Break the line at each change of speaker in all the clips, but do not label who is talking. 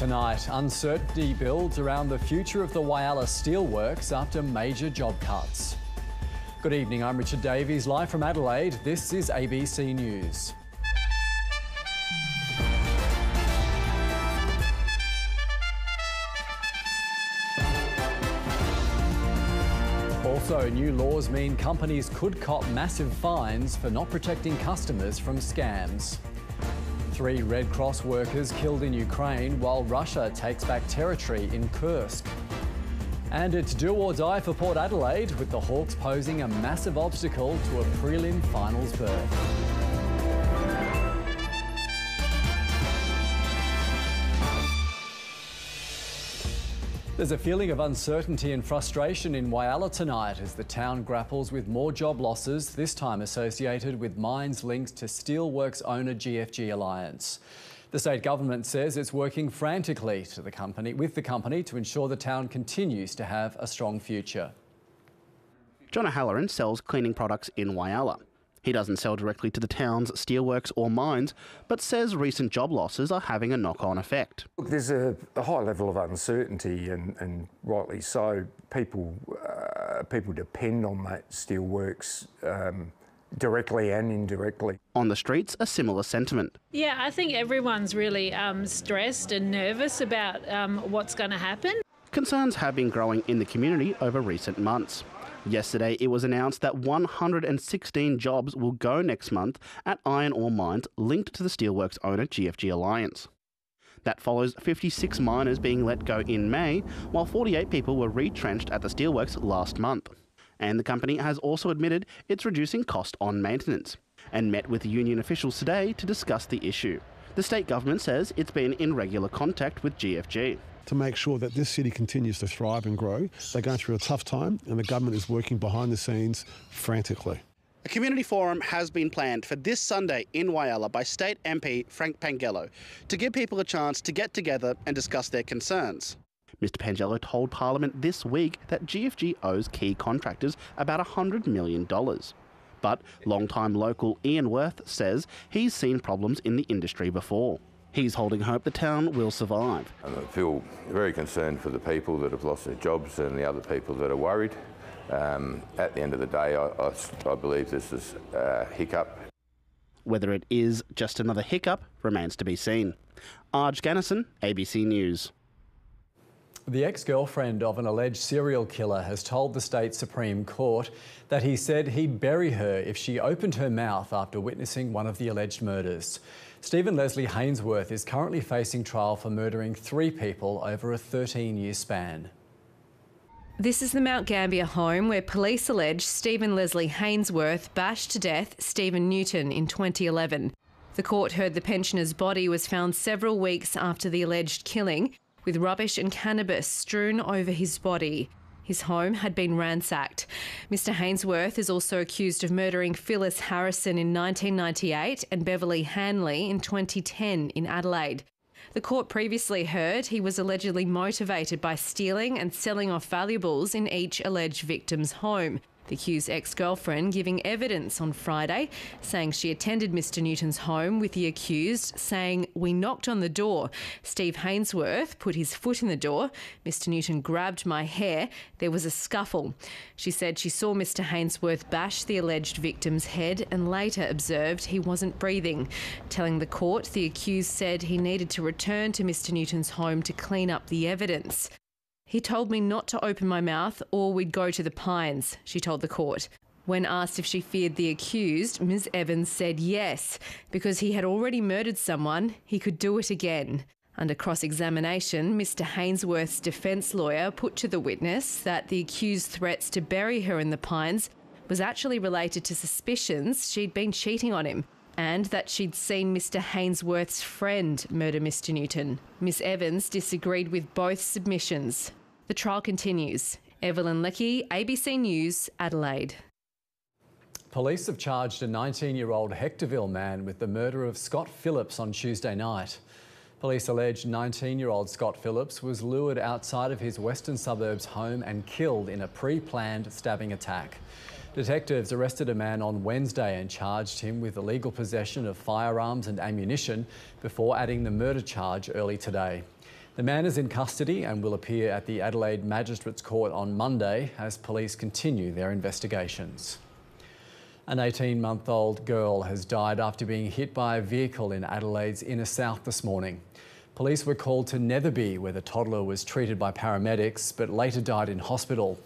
Tonight, uncertainty builds around the future of the Whyalla Steelworks after major job cuts. Good evening, I'm Richard Davies, live from Adelaide. This is ABC News. Also, new laws mean companies could cop massive fines for not protecting customers from scams. 3 Red Cross workers killed in Ukraine while Russia takes back territory in Kursk. And it's do or die for Port Adelaide, with the Hawks posing a massive obstacle to a prelim finals berth. There's a feeling of uncertainty and frustration in Whyalla tonight as the town grapples with more job losses, this time associated with mines linked to Steelworks owner GFG Alliance. The state government says it's working frantically with the company to ensure the town continues to have a strong future.
John O'Halloran sells cleaning products in Whyalla. He doesn't sell directly to the town's steelworks or mines, but says recent job losses are having a knock-on effect.
Look, there's a high level of uncertainty, and rightly so. People depend on that steelworks directly and indirectly.
On the streets, a similar sentiment.
Yeah, I think everyone's really stressed and nervous about what's going to happen.
Concerns have been growing in the community over recent months. Yesterday, it was announced that 116 jobs will go next month at iron ore mines linked to the steelworks owner GFG Alliance. That follows 56 miners being let go in May, while 48 people were retrenched at the steelworks last month. And the company has also admitted it's reducing cost on maintenance and met with union officials today to discuss the issue. The state government says it's been in regular contact with GFG.
To make sure that this city continues to thrive and grow. They're going through a tough time and the government is working behind the scenes frantically.
A community forum has been planned for this Sunday in Whyalla by State MP Frank Pangello to give people a chance to get together and discuss their concerns. Mr Pangello told Parliament this week that GFG owes key contractors about $100 million. But long-time local Ian Worth says he's seen problems in the industry before. He's holding hope the town will survive.
I feel very concerned for the people that have lost their jobs and the other people that are worried. At the end of the day, I believe this is a hiccup.
Whether it is just another hiccup remains to be seen. Arj Gannison, ABC News.
The ex-girlfriend of an alleged serial killer has told the state Supreme Court that he said he'd bury her if she opened her mouth after witnessing one of the alleged murders. Stephen Leslie Hainsworth is currently facing trial for murdering 3 people over a 13-year span.
This is the Mount Gambier home where police allege Stephen Leslie Hainsworth bashed to death Stephen Newton in 2011. The court heard the pensioner's body was found several weeks after the alleged killing, with rubbish and cannabis strewn over his body. His home had been ransacked. Mr Hainsworth is also accused of murdering Phyllis Harrison in 1998 and Beverly Hanley in 2010 in Adelaide. The court previously heard he was allegedly motivated by stealing and selling off valuables in each alleged victim's home. The accused ex-girlfriend giving evidence on Friday, saying she attended Mr Newton's home with the accused, saying, "We knocked on the door. Steve Hainsworth put his foot in the door. Mr Newton grabbed my hair. There was a scuffle." She said she saw Mr Hainsworth bash the alleged victim's head and later observed he wasn't breathing. Telling the court, the accused said he needed to return to Mr Newton's home to clean up the evidence. "He told me not to open my mouth or we'd go to the pines," she told the court. When asked if she feared the accused, Ms Evans said yes, because he had already murdered someone, he could do it again. Under cross-examination, Mr Hainsworth's defence lawyer put to the witness that the accused's threats to bury her in the pines was actually related to suspicions she'd been cheating on him, and that she'd seen Mr Hainsworth's friend murder Mr Newton. Ms Evans disagreed with both submissions. The trial continues. Evelyn Leckie, ABC News, Adelaide.
Police have charged a 19-year-old Hectorville man with the murder of Scott Phillips on Tuesday night. Police allege 19-year-old Scott Phillips was lured outside of his western suburbs home and killed in a pre-planned stabbing attack. Detectives arrested a man on Wednesday and charged him with illegal possession of firearms and ammunition before adding the murder charge early today. The man is in custody and will appear at the Adelaide Magistrates Court on Monday as police continue their investigations. An 18-month-old girl has died after being hit by a vehicle in Adelaide's inner south this morning. Police were called to Netherby, where the toddler was treated by paramedics but later died in hospital.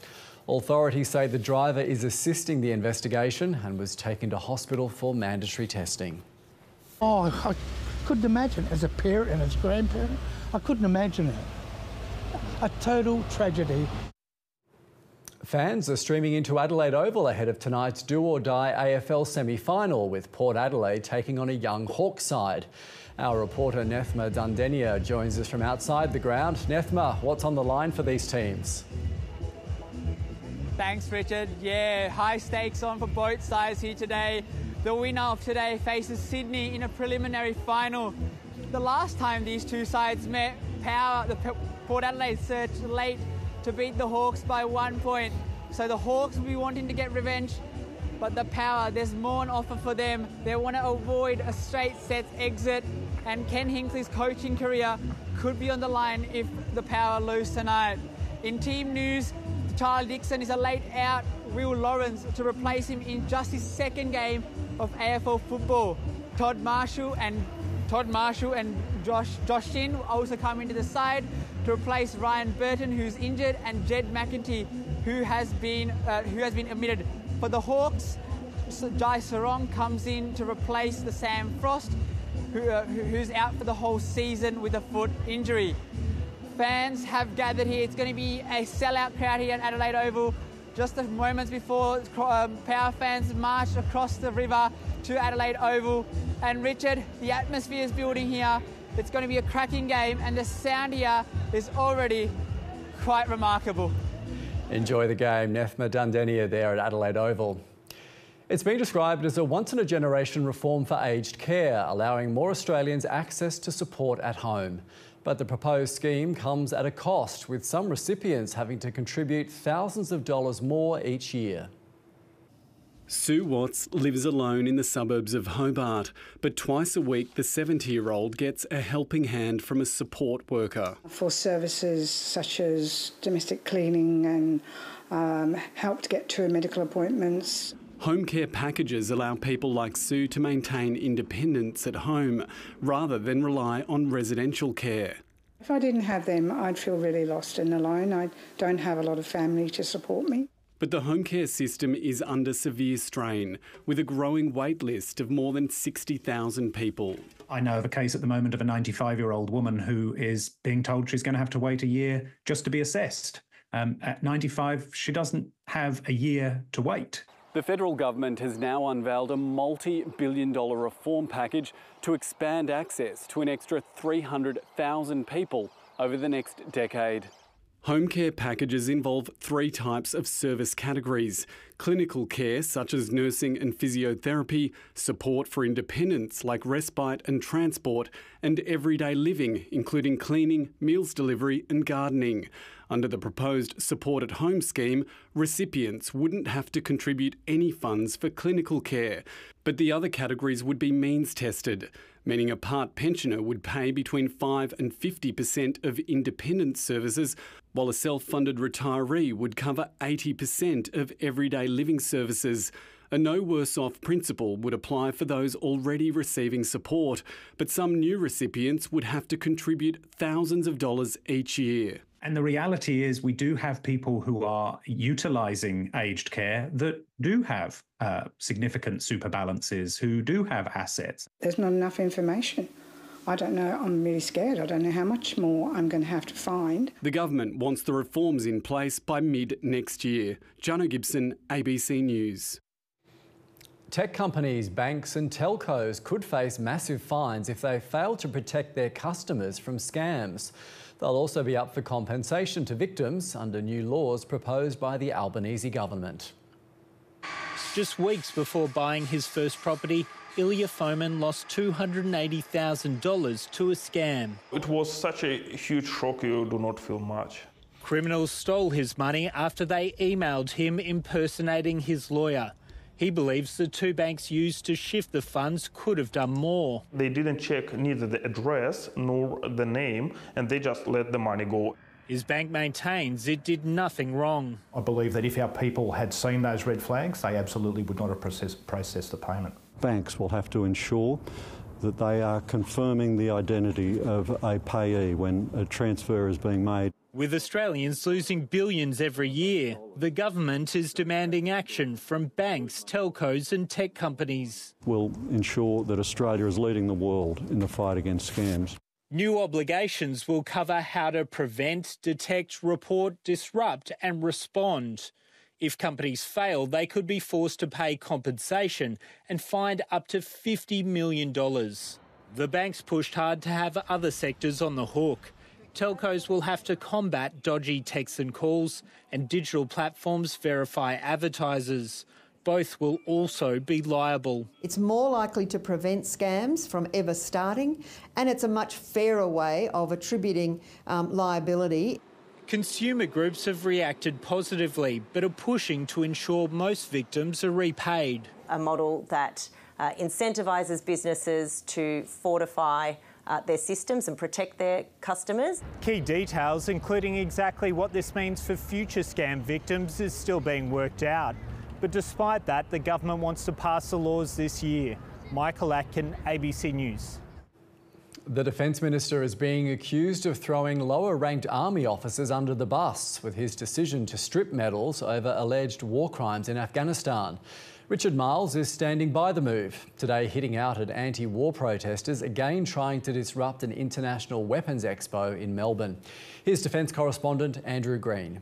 Authorities say the driver is assisting the investigation and was taken to hospital for mandatory testing.
Oh, I couldn't imagine. As a parent and as a grandparent, I couldn't imagine it. A total tragedy.
Fans are streaming into Adelaide Oval ahead of tonight's do-or-die AFL semi-final, with Port Adelaide taking on a young Hawks side. Our reporter Nethma Dundenia joins us from outside the ground. Nethma, what's on the line for these teams?
Thanks, Richard. Yeah, high stakes on for both sides here today. The winner of today faces Sydney in a preliminary final. The last time these two sides met, the Port Adelaide surged late to beat the Hawks by 1 point. So the Hawks will be wanting to get revenge, but the Power, there's more on offer for them. They want to avoid a straight sets exit, and Ken Hinckley's coaching career could be on the line if the Power lose tonight. In team news, Charles Dixon is a late out Will Lawrence to replace him in just his second game of AFL football. Todd Marshall and Josh Shin also come into the side to replace Ryan Burton, who's injured, and Jed McEntee, who has been omitted. For the Hawks, Jai Sarong comes in to replace the Sam Frost, who's out for the whole season with a foot injury. Fans have gathered here. It's going to be a sellout crowd here at Adelaide Oval. Just a moments before, Power fans marched across the river to Adelaide Oval. And Richard, the atmosphere is building here. It's going to be a cracking game, and the sound here is already quite remarkable.
Enjoy the game. Nethma Dundenia there at Adelaide Oval. It's been described as a once-in-a-generation reform for aged care, allowing more Australians access to support at home. But the proposed scheme comes at a cost, with some recipients having to contribute thousands of dollars more each year.
Sue Watts lives alone in the suburbs of Hobart, but twice a week the 70-year-old gets a helping hand from a support worker.
For services such as domestic cleaning and help to get to medical appointments.
Home care packages allow people like Sue to maintain independence at home rather than rely on residential care.
If I didn't have them, I'd feel really lost and alone. I don't have a lot of family to support me.
But the home care system is under severe strain, with a growing wait list of more than 60,000 people.
I know of a case at the moment of a 95-year-old woman who is being told she's going to have to wait a year just to be assessed. At 95, she doesn't have a year to wait.
The federal government has now unveiled a multi-billion-dollar reform package to expand access to an extra 300,000 people over the next decade. Home care packages involve 3 types of service categories: clinical care such as nursing and physiotherapy, support for independence like respite and transport, and everyday living including cleaning, meals delivery and gardening. Under the proposed Support at Home scheme, recipients wouldn't have to contribute any funds for clinical care, but the other categories would be means tested, meaning a part pensioner would pay between 5% and 50% of independent services, while a self-funded retiree would cover 80% of everyday living services. A no worse off principle would apply for those already receiving support, but some new recipients would have to contribute thousands of dollars each year.
And the reality is we do have people who are utilising aged care that do have significant super balances, who do have assets.
There's not enough information. I don't know, I'm really scared. I don't know how much more I'm going to have to find.
The government wants the reforms in place by mid-next year. Jono Gibson, ABC News.
Tech companies, banks and telcos could face massive fines if they fail to protect their customers from scams. They'll also be up for compensation to victims under new laws proposed by the Albanese government.
Just weeks before buying his first property, Ilya Fomin lost $280,000 to a scam.
It was such a huge shock, you do not feel much.
Criminals stole his money after they emailed him impersonating his lawyer. He believes the two banks used to shift the funds could have done more.
They didn't check neither the address nor the name, and they just let the money go.
His bank maintains it did nothing wrong.
I believe that if our people had seen those red flags, they absolutely would not have processed the payment.
Banks will have to ensure that they are confirming the identity of a payee when a transfer is being made.
With Australians losing billions every year, the government is demanding action from banks, telcos and tech companies.
We'll ensure that Australia is leading the world in the fight against scams.
New obligations will cover how to prevent, detect, report, disrupt and respond. If companies fail, they could be forced to pay compensation and fined up to $50 million. The banks pushed hard to have other sectors on the hook. Telcos will have to combat dodgy texts and calls, and digital platforms verify advertisers. Both will also be liable.
It's more likely to prevent scams from ever starting, and it's a much fairer way of attributing liability.
Consumer groups have reacted positively, but are pushing to ensure most victims are repaid.
A model that incentivises businesses to fortify their systems and protect their customers.
Key details, including exactly what this means for future scam victims, is still being worked out. But despite that, the government wants to pass the laws this year. Michael Atkin, ABC News.
The Defence Minister is being accused of throwing lower-ranked army officers under the bus with his decision to strip medals over alleged war crimes in Afghanistan. Richard Marles is standing by the move, today hitting out at anti-war protesters, again trying to disrupt an international weapons expo in Melbourne. Here's Defence correspondent Andrew Green.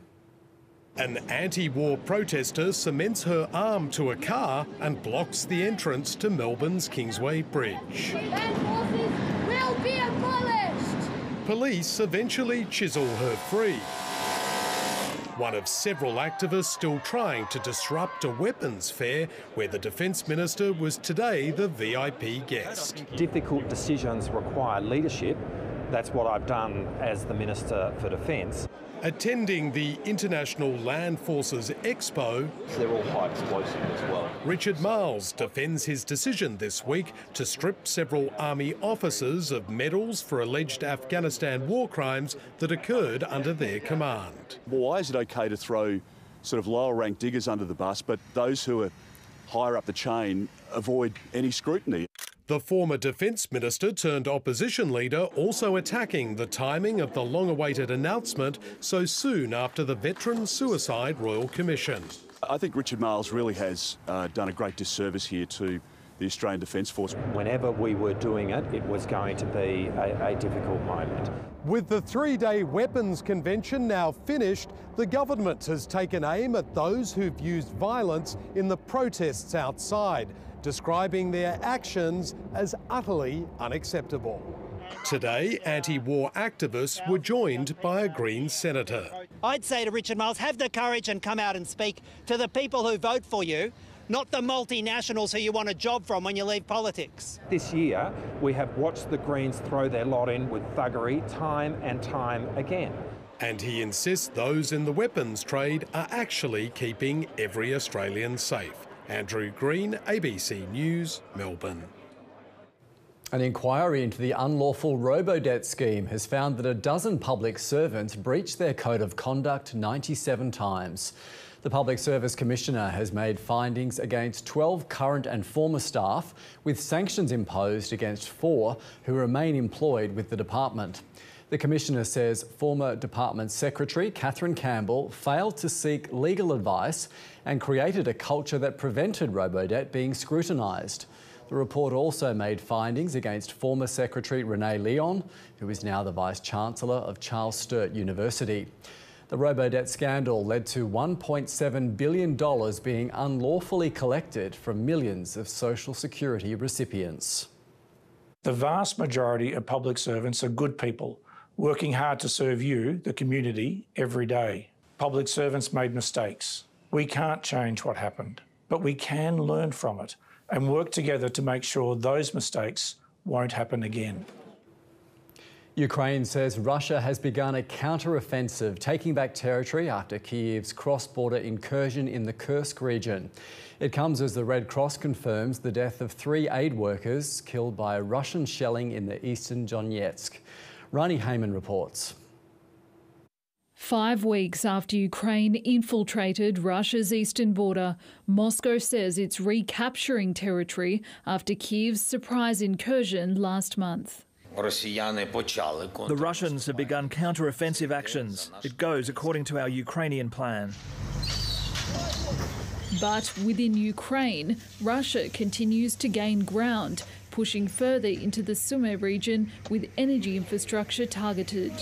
An anti-war protester cements her arm to a car and blocks the entrance to Melbourne's Kingsway Bridge.
Will be abolished.
Police eventually chisel her free. One of several activists still trying to disrupt a weapons fair where the Defence Minister was today the VIP guest.
Difficult decisions require leadership. That's what I've done as the Minister for Defence.
Attending the International Land Forces Expo,
they're all high explosive as well.
Richard Marles defends his decision this week to strip several army officers of medals for alleged Afghanistan war crimes that occurred under their command.
Well, why is it okay to throw sort of lower ranked diggers under the bus, but those who are higher up the chain avoid any scrutiny?
The former Defence Minister turned opposition leader also attacking the timing of the long-awaited announcement so soon after the Veteran Suicide Royal Commission.
I think Richard Marles really has done a great disservice here to the Australian Defence Force.
Whenever we were doing it, it was going to be a difficult moment.
With the three-day weapons convention now finished, the government has taken aim at those who've used violence in the protests outside, describing their actions as utterly unacceptable. Today, anti-war activists were joined by a Green senator.
I'd say to Richard Marles, have the courage and come out and speak to the people who vote for you, not the multinationals who you want a job from when you leave politics.
This year, we have watched the Greens throw their lot in with thuggery time and time again.
And he insists those in the weapons trade are actually keeping every Australian safe. Andrew Green, ABC News, Melbourne.
An inquiry into the unlawful robo-debt scheme has found that a dozen public servants breached their code of conduct 97 times. The Public Service Commissioner has made findings against 12 current and former staff, with sanctions imposed against 4 who remain employed with the department. The Commissioner says former Department Secretary Catherine Campbell failed to seek legal advice and created a culture that prevented robo-debt being scrutinised. The report also made findings against former Secretary Renee Leon, who is now the Vice-Chancellor of Charles Sturt University. The robo-debt scandal led to $1.7 billion being unlawfully collected from millions of social security recipients.
The vast majority of public servants are good people, working hard to serve you, the community, every day. Public servants made mistakes. We can't change what happened, but we can learn from it and work together to make sure those mistakes won't happen again.
Ukraine says Russia has begun a counter-offensive, taking back territory after Kyiv's cross-border incursion in the Kursk region. It comes as the Red Cross confirms the death of 3 aid workers killed by Russian shelling in the eastern Donetsk. Rani Heyman reports.
5 weeks after Ukraine infiltrated Russia's eastern border, Moscow says it's recapturing territory after Kyiv's surprise incursion last month.
The Russians have begun counter-offensive actions. It goes according to our Ukrainian plan.
But within Ukraine, Russia continues to gain ground, pushing further into the Sumy region with energy infrastructure targeted.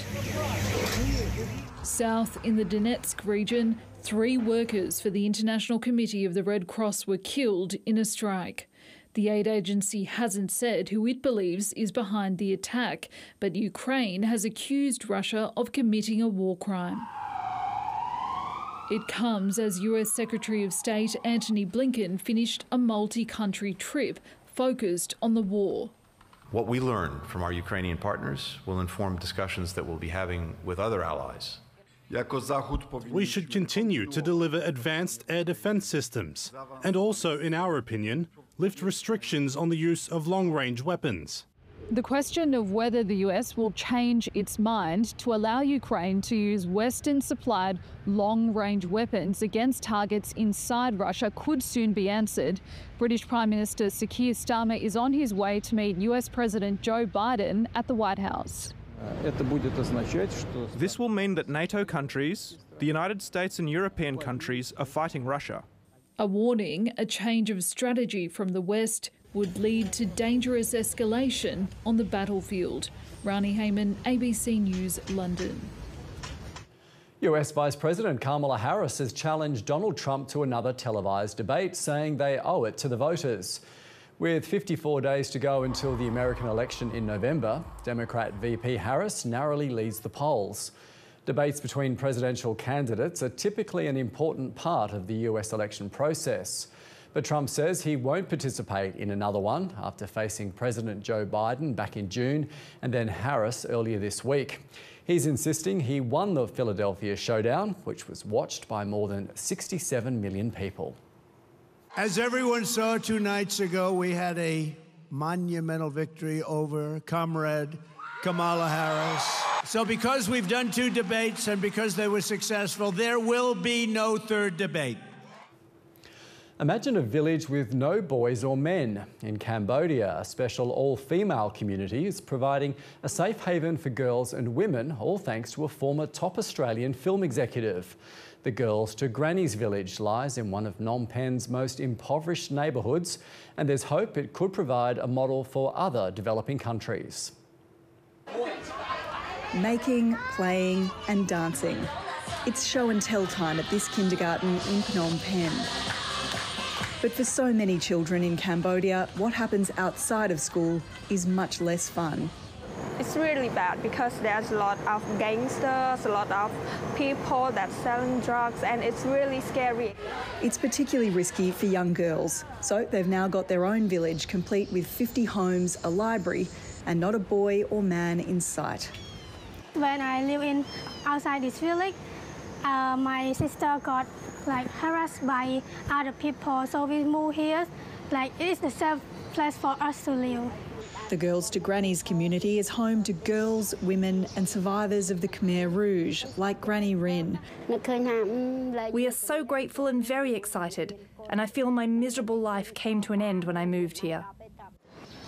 South in the Donetsk region, 3 workers for the International Committee of the Red Cross were killed in a strike. The aid agency hasn't said who it believes is behind the attack, but Ukraine has accused Russia of committing a war crime. It comes as US Secretary of State Antony Blinken finished a multi-country trip focused on the war.
What we learn from our Ukrainian partners will inform discussions that we'll be having with other allies.
We should continue to deliver advanced air defense systems and also, in our opinion, lift restrictions on the use of long-range weapons.
The question of whether the US will change its mind to allow Ukraine to use Western-supplied long-range weapons against targets inside Russia could soon be answered. British Prime Minister Sir Keir Starmer is on his way to meet US President Joe Biden at the White House.
This will mean that NATO countries, the United States and European countries are fighting Russia.
A warning, a change of strategy from the West would lead to dangerous escalation on the battlefield. Rani Heyman, ABC News, London.
US Vice President Kamala Harris has challenged Donald Trump to another televised debate, saying they owe it to the voters. With 54 days to go until the American election in November, Democrat VP Harris narrowly leads the polls. Debates between presidential candidates are typically an important part of the US election process. But Trump says he won't participate in another one after facing President Joe Biden back in June and then Harris earlier this week. He's insisting he won the Philadelphia showdown, which was watched by more than 67 million people.
As everyone saw 2 nights ago, we had a monumental victory over Comrade Kamala Harris. So because we've done 2 debates and because they were successful, there will be no 3rd debate.
Imagine a village with no boys or men. In Cambodia, a special all-female community is providing a safe haven for girls and women, all thanks to a former top Australian film executive. The Girls to Granny's village lies in one of Phnom Penh's most impoverished neighbourhoods, and there's hope it could provide a model for other developing countries.
Making, playing and dancing. It's show and tell time at this kindergarten in Phnom Penh. But for so many children in Cambodia, what happens outside of school is much less fun.
It's really bad because there's a lot of gangsters, a lot of people that selling drugs, and it's really scary.
It's particularly risky for young girls, so they've now got their own village complete with 50 homes, a library, and not a boy or man in sight.
When I live outside this village, my sister got harassed by other people, so we moved here. It is the safe place for us to live.
The Girls to Granny's community is home to girls, women and survivors of the Khmer Rouge, like Granny Rin.
We are so grateful and very excited, and I feel my miserable life came to an end when I moved here.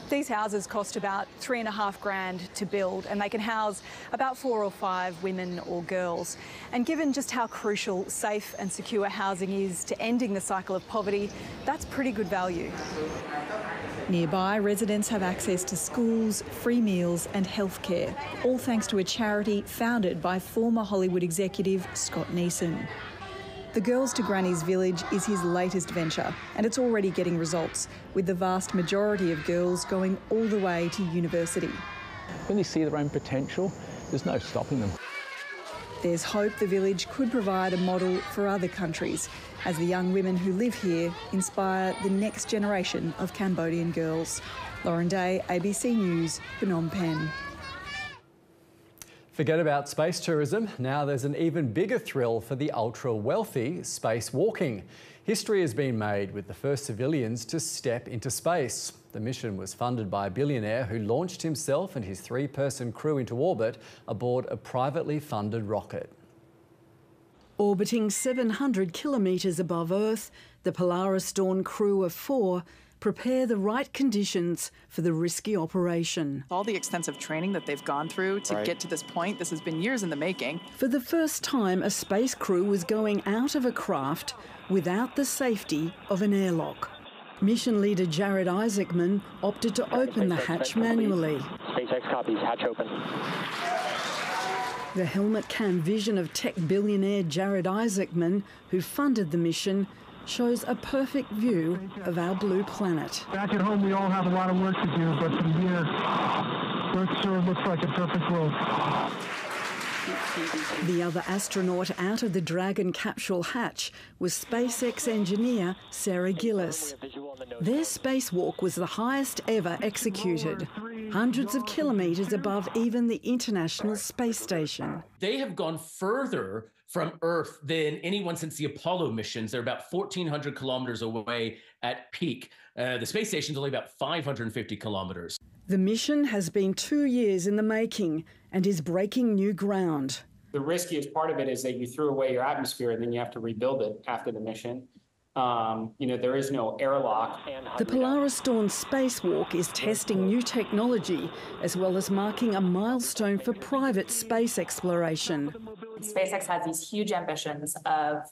These houses cost about $3.5 grand to build, and they can house about 4 or 5 women or girls. And given just how crucial safe and secure housing is to ending the cycle of poverty, that's pretty good value.
Nearby, residents have access to schools, free meals and healthcare, all thanks to a charity founded by former Hollywood executive Scott Neeson. The Girls to Granny's village is his latest venture, and it's already getting results, with the vast majority of girls going all the way to university.
When they see their own potential, there's no stopping them.
There's hope the village could provide a model for other countries, as the young women who live here inspire the next generation of Cambodian girls. Lauren Day, ABC News, Phnom Penh.
Forget about space tourism. Now there's an even bigger thrill for the ultra-wealthy: spacewalking. History has been made with the first civilians to step into space. The mission was funded by a billionaire who launched himself and his 3-person crew into orbit aboard a privately funded rocket.
Orbiting 700 kilometres above Earth, the Polaris Dawn crew of 4 prepare the right conditions for the risky operation.
All the extensive training that they've gone through to get to this point, this has been years in the making.
For the first time, a space crew was going out of a craft without the safety of an airlock. Mission leader Jared Isaacman opted to open the hatch manually.
SpaceX copies, hatch open.
The helmet cam vision of tech billionaire Jared Isaacman, who funded the mission, shows a perfect view of our blue planet.
Back at home, we all have a lot of work to do, but from here, Earth sure looks like a perfect world.
The other astronaut out of the Dragon capsule hatch was SpaceX engineer Sarah Gillis. Their spacewalk was the highest ever executed, hundreds of kilometres above even the International Space Station.
They have gone further from Earth than anyone since the Apollo missions. They're about 1,400 kilometres away at peak. The space station's only about 550 kilometres.
The mission has been 2 years in the making and is breaking new ground.
The riskiest part of it is that you threw away your atmosphere and then you have to rebuild it after the mission. There is no airlock.
The Polaris Dawn spacewalk is testing new technology as well as marking a milestone for private space exploration.
SpaceX has these huge ambitions of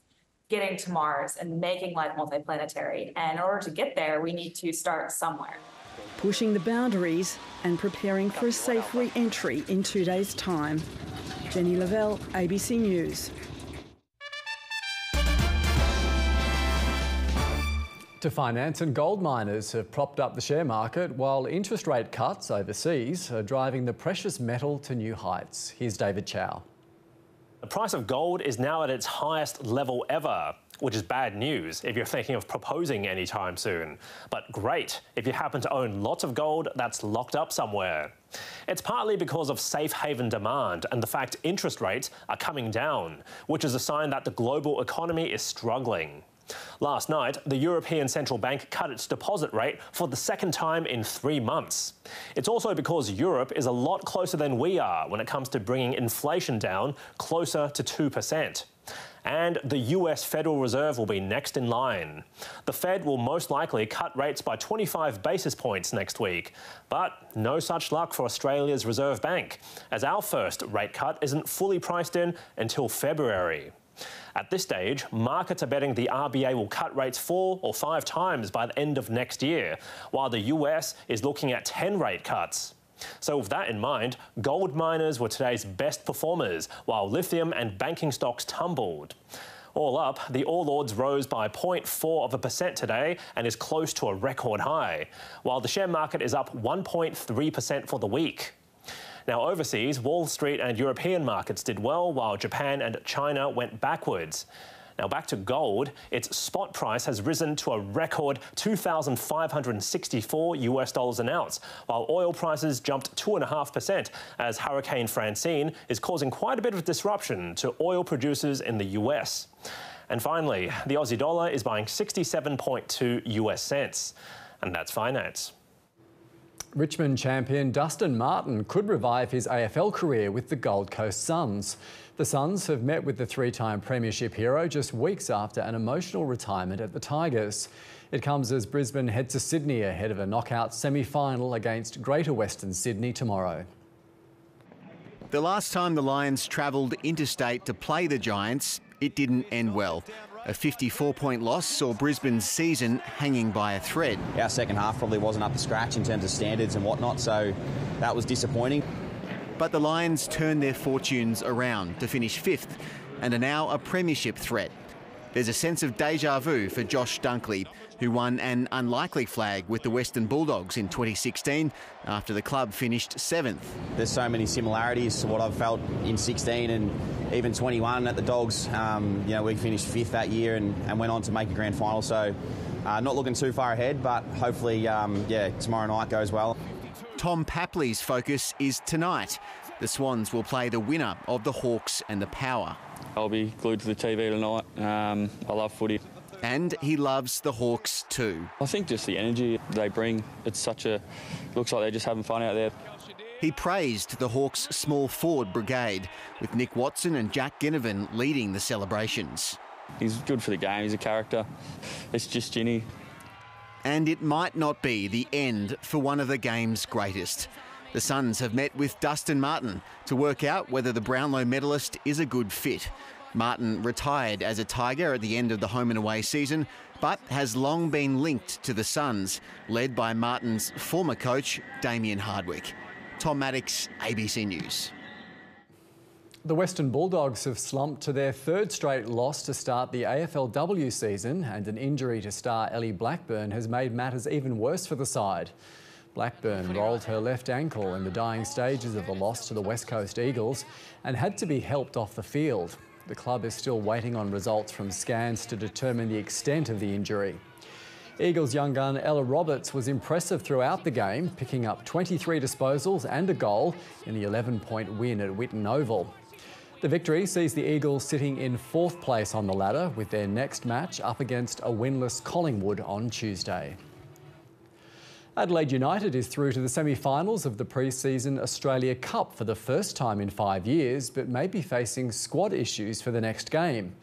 getting to Mars and making life multiplanetary. And in order to get there, we need to start somewhere.
Pushing the boundaries and preparing for a safe re-entry in 2 days' time. Jenny Lavelle, ABC News.
To finance, and gold miners have propped up the share market while interest rate cuts overseas are driving the precious metal to new heights. Here's David Chow.
The price of gold is now at its highest level ever, which is bad news if you're thinking of proposing anytime soon. But great if you happen to own lots of gold that's locked up somewhere. It's partly because of safe haven demand and the fact interest rates are coming down, which is a sign that the global economy is struggling. Last night, the European Central Bank cut its deposit rate for the second time in 3 months. It's also because Europe is a lot closer than we are when it comes to bringing inflation down closer to 2%. And the US Federal Reserve will be next in line. The Fed will most likely cut rates by 25 basis points next week. But no such luck for Australia's Reserve Bank, as our first rate cut isn't fully priced in until February. At this stage, markets are betting the RBA will cut rates 4 or 5 times by the end of next year, while the US is looking at 10 rate cuts. So with that in mind, gold miners were today's best performers, while lithium and banking stocks tumbled. All up, the All Ords rose by 0.4% today and is close to a record high, while the share market is up 1.3% for the week. Now overseas, Wall Street and European markets did well, while Japan and China went backwards. Now back to gold, its spot price has risen to a record $2,564 an ounce, while oil prices jumped 2.5% as Hurricane Francine is causing quite a bit of disruption to oil producers in the US. And finally, the Aussie dollar is buying 67.2 US cents. And that's finance.
Richmond champion Dustin Martin could revive his AFL career with the Gold Coast Suns. The Suns have met with the 3-time premiership hero just weeks after an emotional retirement at the Tigers. It comes as Brisbane head to Sydney ahead of a knockout semi-final against Greater Western Sydney tomorrow.
The last time the Lions travelled interstate to play the Giants, it didn't end well. A 54-point loss saw Brisbane's season hanging by a thread.
Our second half probably wasn't up to scratch in terms of standards and whatnot, so that was disappointing.
But the Lions turned their fortunes around to finish 5th and are now a premiership threat. There's a sense of deja vu for Josh Dunkley, who won an unlikely flag with the Western Bulldogs in 2016 after the club finished 7th.
There's so many similarities to what I've felt in 16 and even 21 at the Dogs. We finished 5th that year and went on to make a grand final, so not looking too far ahead, but hopefully, tomorrow night goes well.
Tom Papley's focus is tonight. The Swans will play the winner of the Hawks and the Power.
I'll be glued to the TV tonight. I love footy.
And he loves the Hawks too.
I think just the energy they bring, looks like they're just having fun out there.
He praised the Hawks' small forward brigade, with Nick Watson and Jack Ginnivan leading the celebrations.
He's good for the game, he's a character. It's just Ginny.
And it might not be the end for one of the game's greatest. The Suns have met with Dustin Martin to work out whether the Brownlow medalist is a good fit. Martin retired as a Tiger at the end of the home and away season, but has long been linked to the Suns, led by Martin's former coach, Damien Hardwick. Tom Maddox, ABC News.
The Western Bulldogs have slumped to their third straight loss to start the AFLW season, and an injury to star Ellie Blackburn has made matters even worse for the side. Blackburn rolled her left ankle in the dying stages of the loss to the West Coast Eagles and had to be helped off the field. The club is still waiting on results from scans to determine the extent of the injury. Eagles young gun Ella Roberts was impressive throughout the game, picking up 23 disposals and a goal in the 11-point win at Whitten Oval. The victory sees the Eagles sitting in fourth place on the ladder, with their next match up against a winless Collingwood on Tuesday. Adelaide United is through to the semi-finals of the pre-season Australia Cup for the first time in 5 years, but may be facing squad issues for the next game.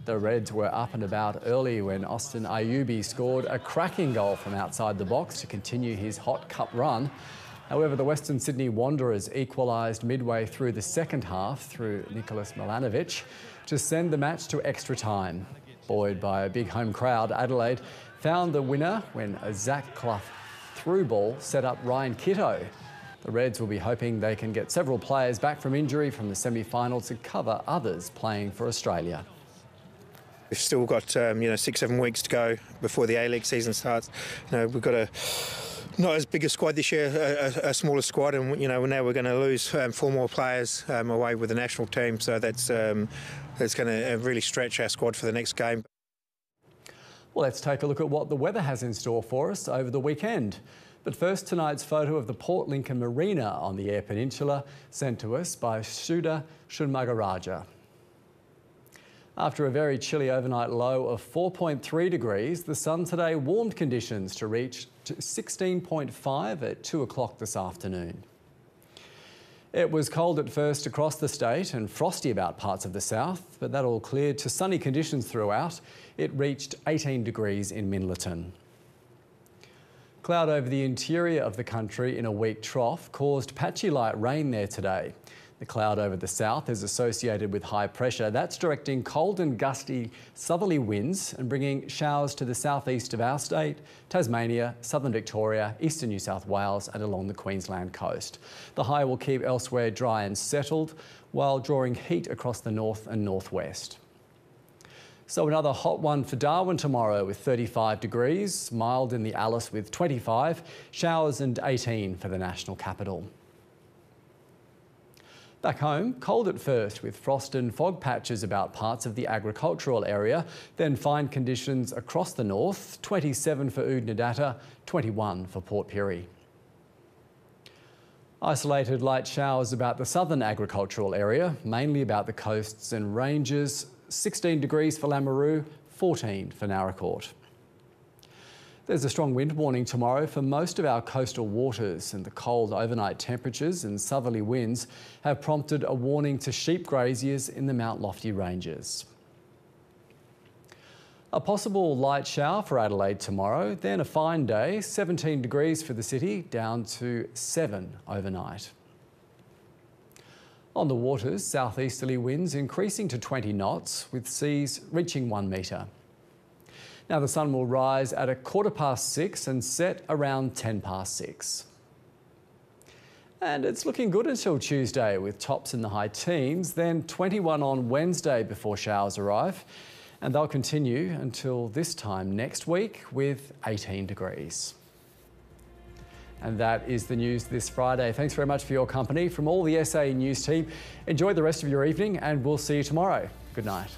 The Reds were up and about early when Austin Ayubi scored a cracking goal from outside the box to continue his hot cup run. However, the Western Sydney Wanderers equalised midway through the second half through Nicholas Milanovic to send the match to extra time. Buoyed by a big home crowd, Adelaide found the winner when a Zach Clough through ball set up Ryan Kitto. The Reds will be hoping they can get several players back from injury from the semi-final to cover others playing for Australia.
We've still got 6-7 weeks to go before the A-League season starts. We've got not as big a squad this year, a smaller squad, and now we're going to lose 4 more players away with the national team, so that's going to really stretch our squad for the next game.
Well, let's take a look at what the weather has in store for us over the weekend. But first, tonight's photo of the Port Lincoln Marina on the Eyre Peninsula, sent to us by Sudha Shunmugaraja. After a very chilly overnight low of 4.3 degrees, the sun today warmed conditions to reach 16.5 at 2 o'clock this afternoon. It was cold at first across the state and frosty about parts of the south, but that all cleared to sunny conditions throughout. It reached 18 degrees in Minlaton. Cloud over the interior of the country in a weak trough caused patchy light rain there today. The cloud over the south is associated with high pressure. That's directing cold and gusty southerly winds and bringing showers to the southeast of our state, Tasmania, southern Victoria, eastern New South Wales and along the Queensland coast. The high will keep elsewhere dry and settled while drawing heat across the north and northwest. So another hot one for Darwin tomorrow with 35 degrees, mild in the Alice with 25, showers and 18 for the national capital. Back home, cold at first with frost and fog patches about parts of the agricultural area, then fine conditions across the north, 27 for Oodnadatta, 21 for Port Pirie. Isolated light showers about the southern agricultural area, mainly about the coasts and ranges, 16 degrees for Lameroo, 14 for Naracoorte. There's a strong wind warning tomorrow for most of our coastal waters, and the cold overnight temperatures and southerly winds have prompted a warning to sheep graziers in the Mount Lofty ranges. A possible light shower for Adelaide tomorrow, then a fine day, 17 degrees for the city, down to 7 overnight. On the waters, southeasterly winds increasing to 20 knots, with seas reaching 1 metre. Now the sun will rise at 6:15 and set around 6:10. And it's looking good until Tuesday with tops in the high teens, then 21 on Wednesday before showers arrive. And they'll continue until this time next week with 18 degrees. And that is the news this Friday. Thanks very much for your company. From all the SA News team, enjoy the rest of your evening and we'll see you tomorrow. Good night.